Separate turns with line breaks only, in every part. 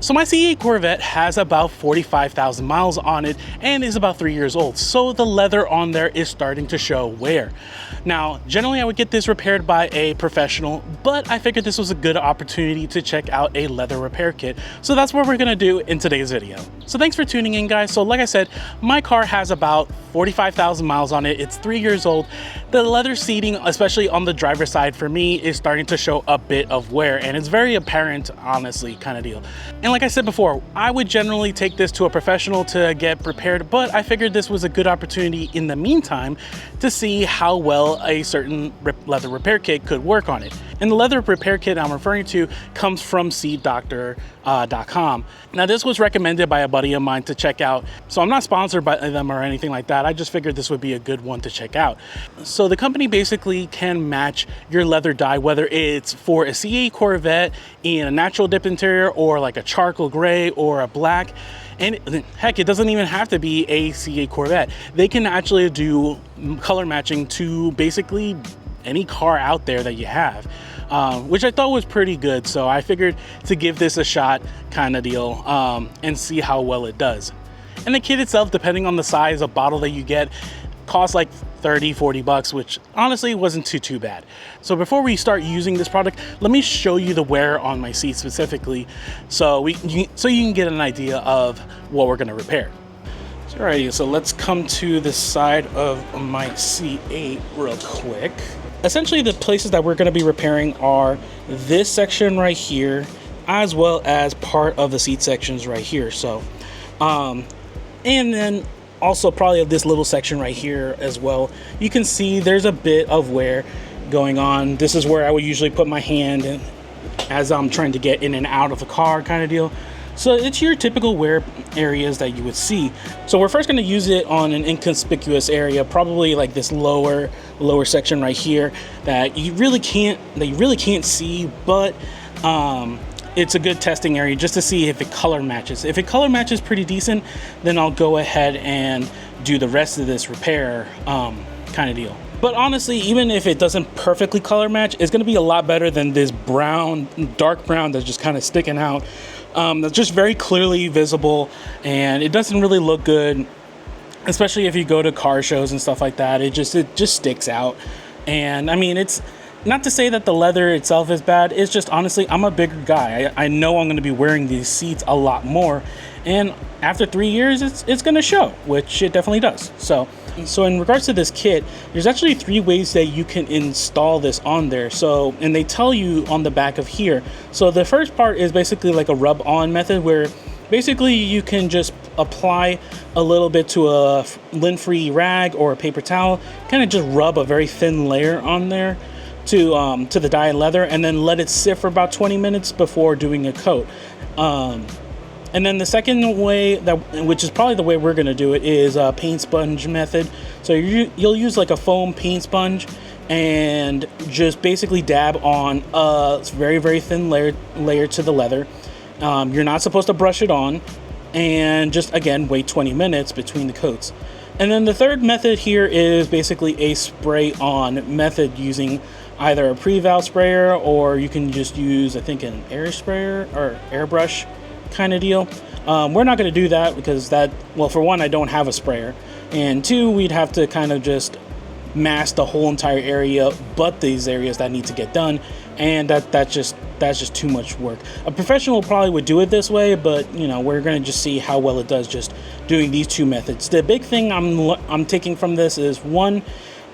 So my C8 Corvette has about 45,000 miles on it and is about 3 years old. So the leather on there is starting to show wear. Now, generally I would get this repaired by a professional, but I figured this was a good opportunity to check out a leather repair kit. So that's what we're gonna do in today's video. So thanks for tuning in, guys. So like I said, my car has about 45,000 miles on it. It's 3 years old. The leather seating, especially on the driver's side for me, is starting to show a bit of wear, and it's very apparent, honestly, kind of deal. And like I said before, I would generally take this to a professional to get repaired, but I figured this was a good opportunity in the meantime to see how well a certain leather repair kit could work on it. And the leather repair kit I'm referring to comes from seatdoctor.com. Now this was recommended by a buddy of mine to check out, so I'm not sponsored by them or anything like that. I just figured this would be a good one to check out. So the company basically can match your leather dye, whether it's for a C8 Corvette in a natural dip interior or like a charcoal gray or a black. And heck, it doesn't even have to be a C8 Corvette. They can actually do color matching to basically any car out there that you have, which I thought was pretty good. So I figured to give this a shot kind of deal and see how well it does. And the kit itself, depending on the size of bottle that you get, costs like 30-40 bucks, which honestly wasn't too bad. So before we start using this product, let me show you the wear on my seat specifically, so you can get an idea of what we're going to repair. Alrighty, so let's come to the side of my C8 real quick. Essentially, the places that we're going to be repairing are this section right here, as well as part of the seat sections right here. So, and then also probably this little section right here as well. You can see there's a bit of wear going on. This is where I would usually put my hand in as I'm trying to get in and out of the car kind of deal. So it's your typical wear areas that you would see. So we're first going to use it on an inconspicuous area, probably like this lower section right here that you really can't see, but it's a good testing area just to see if it color matches. If it color matches pretty decent, then I'll go ahead and do the rest of this repair kind of deal. But honestly, even if it doesn't perfectly color match, it's going to be a lot better than this brown, dark brown that's just kind of sticking out. That's just very clearly visible, and it doesn't really look good, especially if you go to car shows and stuff like that. It just sticks out. And I mean, it's not to say that the leather itself is bad. It's just, honestly, I'm a bigger guy. I know I'm going to be wearing these seats a lot more, and after 3 years, it's going to show, which it definitely does. So in regards to this kit, there's actually 3 ways that you can install this on there. So, and they tell you on the back of here. So the first part is basically like a rub-on method, where basically you can just apply a little bit to a lint-free rag or a paper towel, kind of just rub a very thin layer on there to the dye and leather, and then let it sit for about 20 minutes before doing a coat. And then the second way, which is probably the way we're going to do it, is a paint sponge method. So you'll use like a foam paint sponge and just basically dab on a very thin layer to the leather. You're not supposed to brush it on, and just again wait 20 minutes between the coats. And then the third method here is basically a spray on method using either a pre-val sprayer, or you can just use, I think, an air sprayer or airbrush kind of deal. We're not going to do that because well, for one, I don't have a sprayer, and two, we'd have to kind of just mask the whole entire area but these areas that need to get done, and that's just too much work. A professional probably would do it this way, but you know, we're going to just see how well it does just doing these 2 methods. The big thing I'm taking from this is, one,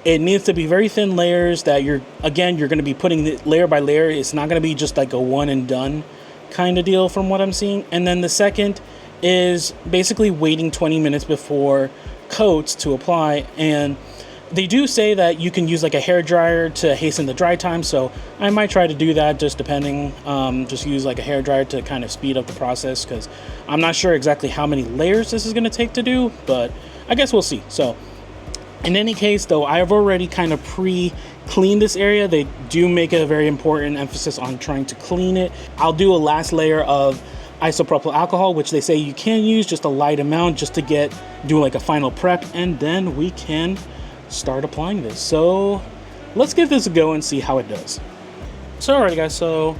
it needs to be very thin layers that you're going to be putting it layer by layer. It's not going to be just like a one and done kind of deal from what I'm seeing. And then the second is basically waiting 20 minutes before coats to apply. And they do say that you can use like a hair dryer to hasten the dry time, so I might try to do that, just depending. Just use like a hair dryer to kind of speed up the process, because I'm not sure exactly how many layers this is going to take to do, but I guess we'll see. So in any case, though, I have already kind of pre-cleaned this area. They do make a very important emphasis on trying to clean it. I'll do a last layer of isopropyl alcohol, which they say you can use just a light amount just to do like a final prep, and then we can start applying this. So let's give this a go and see how it does. So alrighty guys, so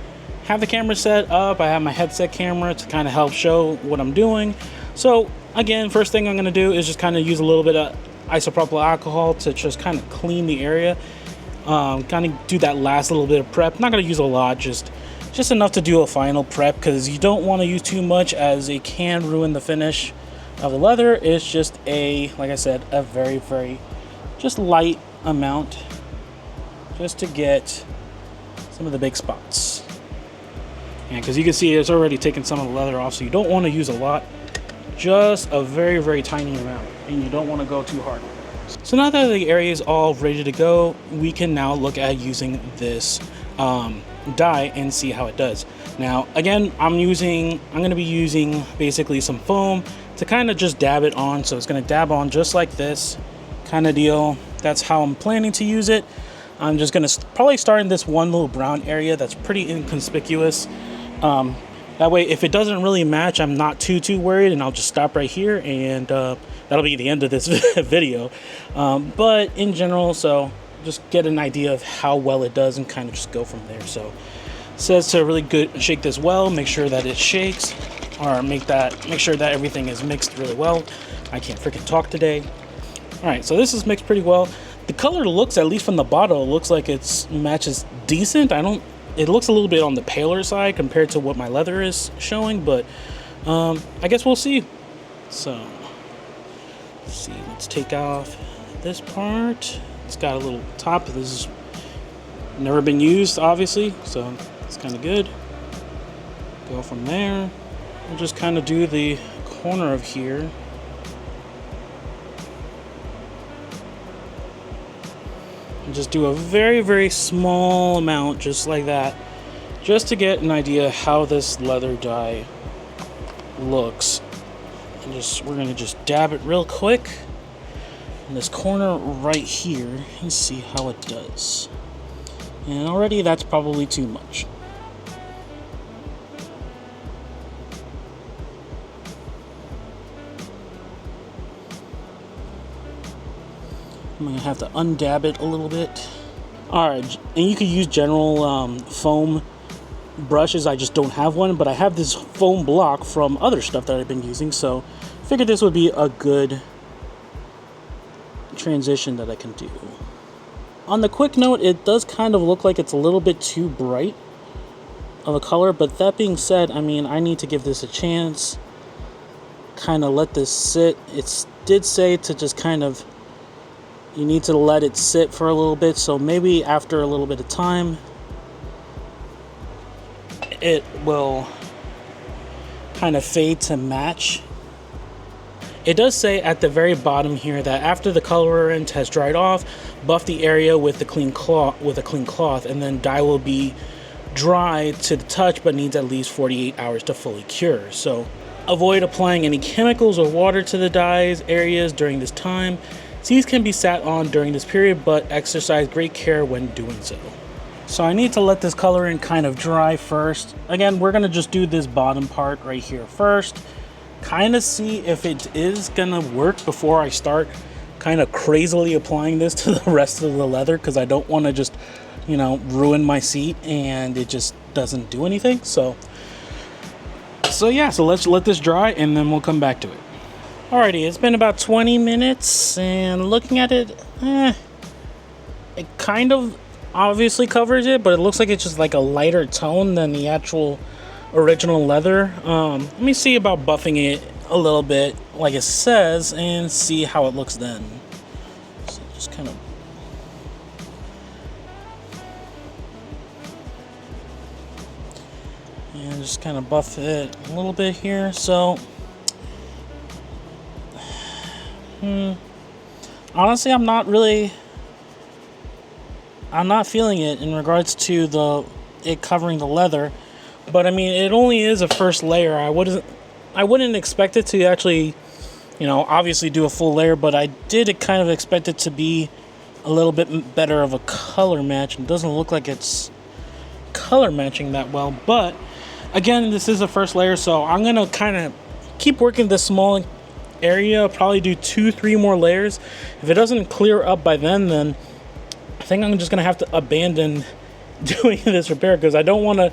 have the camera set up. I have my headset camera to kind of help show what I'm doing. So again, first thing I'm going to do is just kind of use a little bit of isopropyl alcohol to just kind of clean the area. Kind of do that last little bit of prep. Not going to use a lot, just enough to do a final prep, because you don't want to use too much as it can ruin the finish of the leather. It's just like I said, a very, very just light amount, just to get some of the big spots. And because you can see it's already taken some of the leather off, so you don't want to use a lot, just a very, very tiny amount, and you don't want to go too hard. So now that the area is all ready to go, we can now look at using this dye and see how it does. Now again, I'm going to be using basically some foam to kind of just dab it on. So it's going to dab on just like this kind of deal. That's how I'm planning to use it. I'm just going to probably start in this one little brown area that's pretty inconspicuous. That way, if it doesn't really match, I'm not too worried, and I'll just stop right here, and that'll be the end of this video. But in general, so just get an idea of how well it does and kind of just go from there. So it says to really shake this well, make sure that it shakes, or make sure that everything is mixed really well. I can't freaking talk today. All right, so this is mixed pretty well. The color looks, at least from the bottle, looks like it matches decent. It looks a little bit on the paler side compared to what my leather is showing, but I guess we'll see. So let's take off this part. It's got a little top. This has never been used, obviously, so it's kind of good. Go from there. We'll just kind of do the corner of here. And just do a very, very small amount, just like that, just to get an idea how this leather dye looks. And we're gonna just dab it real quick in this corner right here and see how it does. And already that's probably too much. I'm gonna have to undab it a little bit. All right, and you could use general foam brushes. I just don't have one, but I have this foam block from other stuff that I've been using, so I figured this would be a good transition that I can do. On the quick note, it does kind of look like it's a little bit too bright of a color, but that being said, I mean, I need to give this a chance, kind of let this sit. It did say to just kind of, you need to let it sit for a little bit, so maybe after a little bit of time it will kind of fade to match. It does say at the very bottom here that after the colorant has dried off, buff the area with a clean cloth, and then dye will be dry to the touch but needs at least 48 hours to fully cure. So avoid applying any chemicals or water to the dyes areas during this time. These can be sat on during this period, but exercise great care when doing so. So I need to let this colorant kind of dry first. Again, we're gonna just do this bottom part right here first, kind of see if it is gonna work before I start kind of crazily applying this to the rest of the leather, because I don't want to just, you know, ruin my seat and it just doesn't do anything. So yeah, so let's let this dry and then we'll come back to it. Alrighty, it's been about 20 minutes, and looking at it, it kind of obviously covers it, but it looks like it's just like a lighter tone than the actual original leather. Let me see about buffing it a little bit like it says and see how it looks then. So just kind of buff it a little bit here. So honestly, I'm not feeling it in regards to it covering the leather, but I mean, it only is a first layer. I wouldn't expect it to actually, you know, obviously do a full layer, but I did kind of expect it to be a little bit better of a color match. It doesn't look like it's color matching that well, but again, this is a first layer, so I'm gonna kind of keep working this small area, probably do 2-3 more layers. If it doesn't clear up by then I think I'm just gonna have to abandon doing this repair, because I don't want to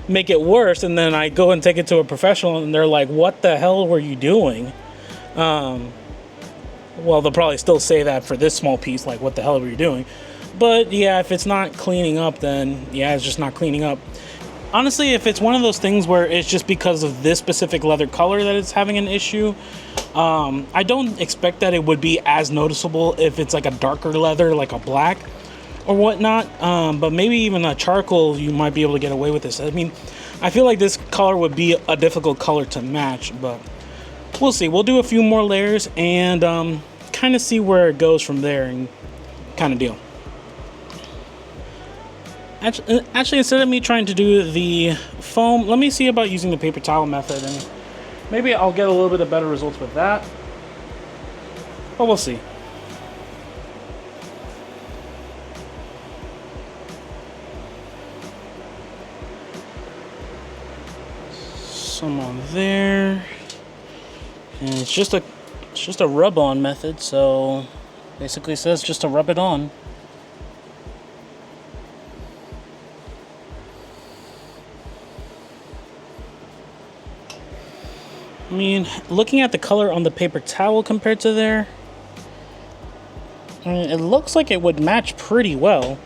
make it worse, and then I go and take it to a professional and they're like, what the hell were you doing? Well, they'll probably still say that for this small piece, like, what the hell were you doing? But yeah, if it's not cleaning up, then yeah, it's just not cleaning up. Honestly, if it's one of those things where it's just because of this specific leather color that it's having an issue, I don't expect that it would be as noticeable if it's like a darker leather, like a black or whatnot. But maybe even a charcoal, you might be able to get away with this. I mean, I feel like this color would be a difficult color to match, but we'll see. We'll do a few more layers and kind of see where it goes from there and kind of deal. Actually, instead of me trying to do the foam, let me see about using the paper towel method, and maybe I'll get a little bit of better results with that. But we'll see. Some on there, and it's just a rub-on method. So basically, it says just to rub it on. I mean, looking at the color on the paper towel compared to there, I mean, it looks like it would match pretty well.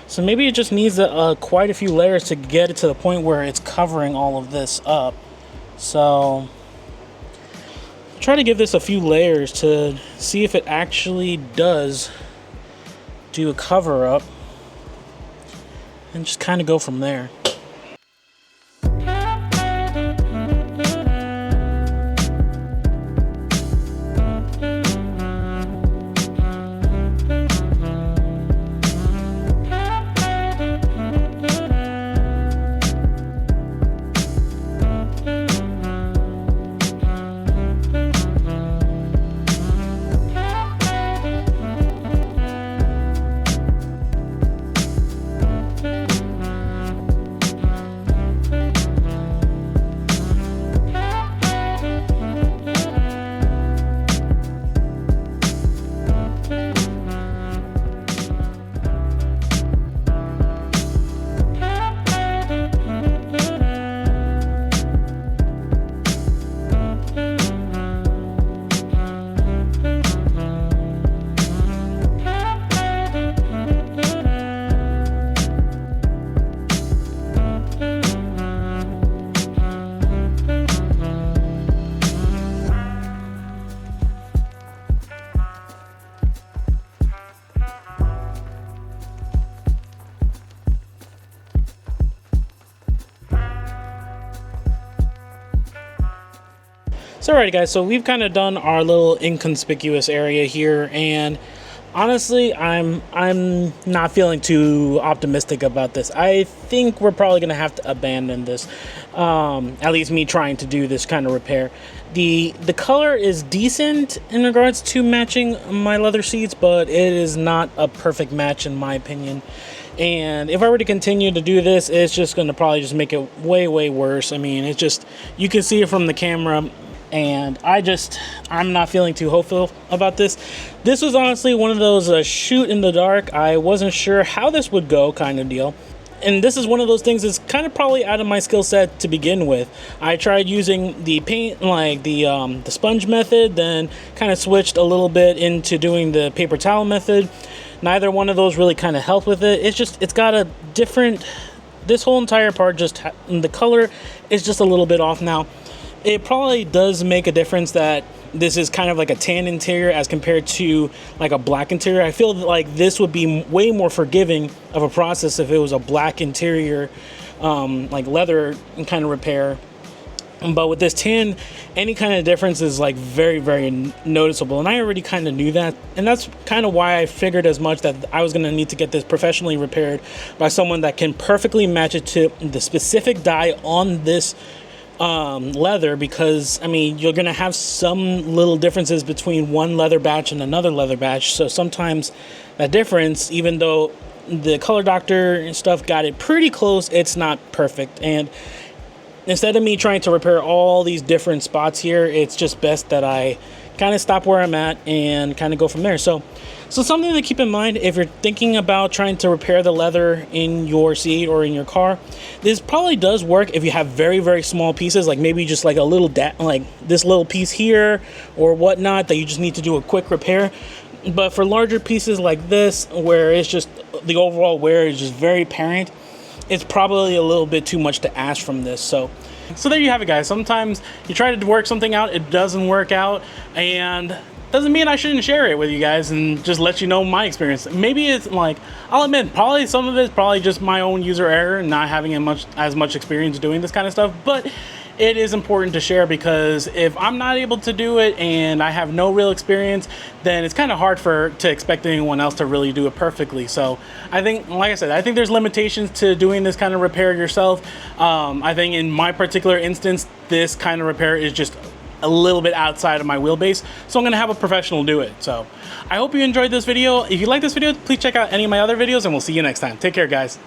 So maybe it just needs quite a few layers to get it to the point where it's covering all of this up. So try to give this a few layers to see if it actually does do a cover up, and just kind of go from there. So alright guys, so we've kind of done our little inconspicuous area here, and honestly, I'm not feeling too optimistic about this. I think we're probably going to have to abandon this, at least me trying to do this kind of repair. The color is decent in regards to matching my leather seats, but it is not a perfect match in my opinion. And if I were to continue to do this, it's just going to probably just make it way worse. I mean, it's just, you can see it from the camera, and I'm not feeling too hopeful about this. This was honestly one of those shoot in the dark. I wasn't sure how this would go kind of deal. And this is one of those things that's kind of probably out of my skill set to begin with. I tried using the paint, like the sponge method, then kind of switched a little bit into doing the paper towel method. Neither one of those really kind of helped with it. It's got a different, this whole entire part the color is just a little bit off now. It probably does make a difference that this is kind of like a tan interior as compared to like a black interior. I feel like this would be way more forgiving of a process if it was a black interior, like leather kind of repair. But with this tan, any kind of difference is like very noticeable, and I already kind of knew that, and that's kind of why I figured as much that I was going to need to get this professionally repaired by someone that can perfectly match it to the specific dye on this leather, because I mean, you're gonna have some little differences between one leather batch and another leather batch. So sometimes that difference, even though the color doctor and stuff got it pretty close, it's not perfect. And instead of me trying to repair all these different spots here, it's just best that I kind of stop where I'm at and kind of go from there. So something to keep in mind if you're thinking about trying to repair the leather in your C8 or in your car. This probably does work if you have very, very small pieces, like maybe just like a little, like this little piece here or whatnot that you just need to do a quick repair. But for larger pieces like this, where it's just the overall wear is just very apparent, it's probably a little bit too much to ask from this. So there you have it, guys. Sometimes you try to work something out, it doesn't work out, and doesn't mean I shouldn't share it with you guys and just let you know my experience. Maybe it's like, I'll admit, probably some of it's probably just my own user error and not having as much experience doing this kind of stuff, but it is important to share, because if I'm not able to do it and I have no real experience, then it's kind of hard to expect anyone else to really do it perfectly. So I think, like I said, I think there's limitations to doing this kind of repair yourself. I think in my particular instance, this kind of repair is just a little bit outside of my wheelbase, so I'm gonna have a professional do it. So I hope you enjoyed this video. If you like this video, please check out any of my other videos, and we'll see you next time. Take care, guys.